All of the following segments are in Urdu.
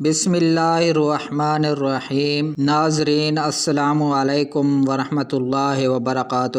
بسم اللہ الرحمن الرحیم۔ ناظرین السلام علیکم ورحمۃ اللہ وبرکاتہ۔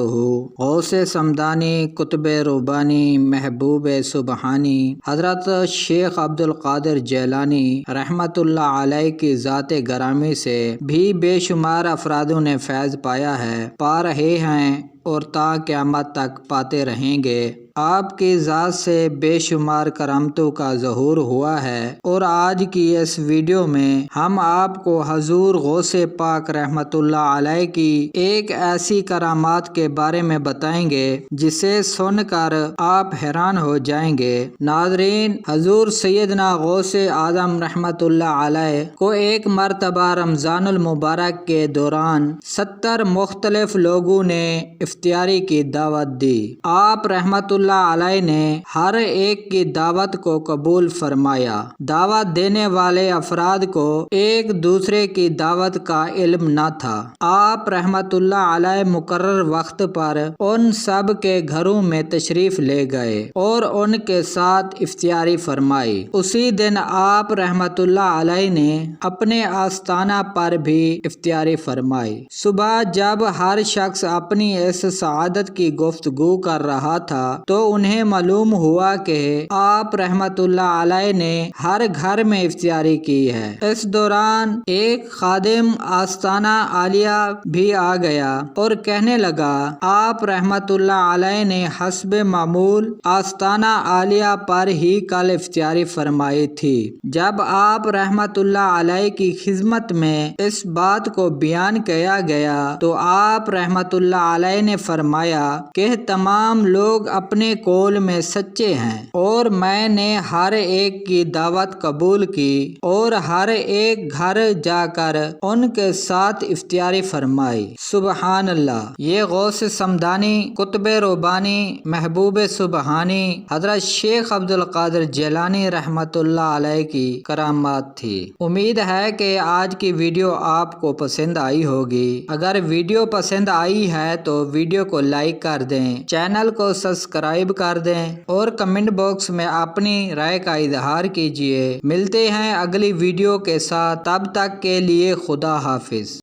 غوث سمدانی قطب ربانی محبوب سبحانی حضرت شیخ عبد القادر جیلانی رحمۃ اللہ علیہ کی ذات گرامی سے بھی بے شمار افرادوں نے فیض پایا ہے، پا رہے ہیں اور تا قیامت تک پاتے رہیں گے۔ آپ کی ذات سے بے شمار کرامتوں کا ظہور ہوا ہے، اور آج کی اس ویڈیو میں ہم آپ کو حضور غوث پاک رحمت اللہ علیہ کی ایک ایسی کرامات کے بارے میں بتائیں گے جسے سن کر آپ حیران ہو جائیں گے۔ ناظرین، حضور سیدنا غوث اعظم رحمت اللہ علیہ کو ایک مرتبہ رمضان المبارک کے دوران 70 مختلف لوگوں نے افطاری کی دعوت دی۔ آپ رحمت اللہ علیہ نے ہر ایک کی دعوت کو قبول فرمایا۔ دعوت دینے والے افراد کو ایک دوسرے کی دعوت کا علم نہ تھا۔ آپ رحمت اللہ علیہ مقرر وقت پر ان سب کے گھروں میں تشریف لے گئے اور ان کے ساتھ افطاری فرمائی۔ اسی دن آپ رحمت اللہ علیہ نے اپنے آستانہ پر بھی افطاری فرمائی۔ صبح جب ہر شخص اپنی اس سعادت کی گفتگو کر رہا تھا تو انہیں معلوم ہوا کہ آپ رحمت اللہ علیہ نے ہر گھر میں افطاری کی ہے۔ اس دوران ایک خادم آستانہ عالیہ بھی آ گیا اور کہنے لگا، آپ رحمت اللہ علیہ نے حسب معمول آستانہ عالیہ پر ہی کل افطاری فرمائی تھی۔ جب آپ رحمت اللہ علیہ کی خدمت میں اس بات کو بیان کیا گیا تو آپ رحمت اللہ علیہ نے فرمایا کہ تمام لوگ اپنے قول میں سچے ہیں، اور میں نے ہر ایک کی دعوت قبول کی اور ہر ایک گھر جا کر ان کے ساتھ افطاری فرمائی۔ سبحان اللہ! یہ غوث سمدانی قطب ربانی محبوب سبحانی حضرت شیخ عبد القادر جیلانی رحمت اللہ علیہ کی کرامات تھی۔ امید ہے کہ آج کی ویڈیو آپ کو پسند آئی ہوگی۔ اگر ویڈیو پسند آئی ہے تو ویڈیو کو لائک کر دیں، چینل کو سبسکرائب کر دیں اور کمنٹ باکس میں اپنی رائے کا اظہار کیجیے۔ ملتے ہیں اگلی ویڈیو کے ساتھ، تب تک کے لیے خدا حافظ۔